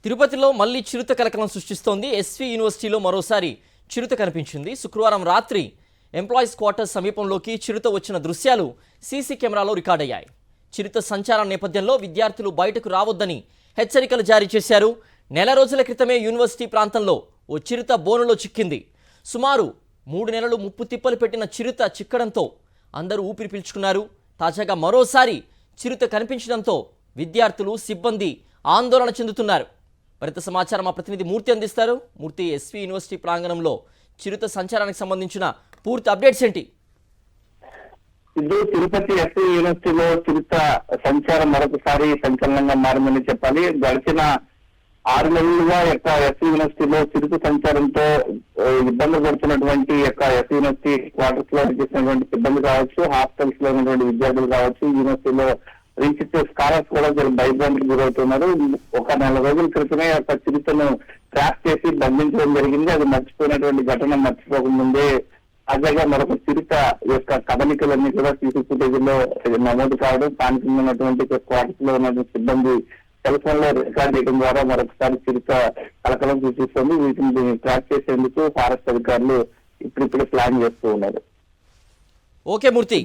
తిరుపతిలో మళ్లీ చిరుత కలకలం సృష్టిస్తోంది. ఎస్వి యూనివర్సిటీలో మరోసారి చిరుత కనిపించింది. శుక్రవారం రాత్రి ఎంప్లాయీస్ క్వార్టర్స్ సమీపంలోకి చిరుత వచ్చిన దృశ్యాలు సీసీ కెమెరాలో రికార్డయ్యాయి. చిరుత సంచారం నేపథ్యంలో విద్యార్థులు బయటకు రావద్దని హెచ్చరికలు జారీ చేశారు. నెల రోజుల క్రితమే యూనివర్సిటీ ప్రాంతంలో ఓ చిరుత బోనులో చిక్కింది. సుమారు 3 నెలలు ముప్పు తిప్పలు పెట్టిన చిరుత చిక్కడంతో అందరూ ఊపిరి పీల్చుకున్నారు. తాజాగా మరోసారి చిరుత కనిపించడంతో విద్యార్థులు, సిబ్బంది ఆందోళన చెందుతున్నారు. మరింత సమాచారం మా ప్రతినిధి మూర్తి అందిస్తారు. మూర్తి, ఎస్వి యూనివర్సిటీ ప్రాంగణంలో చిరుత సంచారానికి సంబంధించిన పూర్తి అప్డేట్స్ ఏంటి? ఇది తిరుపతి ఎస్వి యూనివర్సిటీలో చిరుత సంచారం మరొకసారి సంచలనంగా మారిందని చెప్పాలి. గడిచిన 6 నెలలుగా ఎస్వి యూనివర్సిటీలో చిరుత సంచారంతో ఇబ్బంది పడుతున్నటువంటి ఎస్వి యూనివర్సిటీ క్వార్టర్స్ లో చేసినటువంటి సిబ్బంది కావచ్చు, హాస్టల్స్ లో ఉన్నటువంటి విద్యార్థులు కావచ్చు, యూనివర్సిటీలో రీసెర్చ్ స్కాలర్స్ కూడా భయభ్రాంతికి గురవుతున్నారు. ఒక 4 రోజుల క్రితమే చిరుతను ట్రాప్ చేసి బంధించడం జరిగింది. అది మర్చిపోయినటువంటి ఘటన మర్చిపోకముందే తాజాగా మరొక చిరుత యొక్క కదలికలన్నీ కూడా సీసీ ఫుటేజ్ లో నమోదు కావడం, దానికి ఉన్నటువంటి క్వార్టర్స్ లో ఉన్నటువంటి సిబ్బంది సెల్ ఫోన్ లో రికార్డ్ చేయడం ద్వారా మరొకసారి చిరుత కలకలం సృష్టిస్తుంది. వీటిని ట్రాక్ చేసేందుకు ఫారెస్ట్ అధికారులు ఇప్పుడు ప్లాన్ చేస్తూ ఉన్నారు. ఓకే మూర్తి.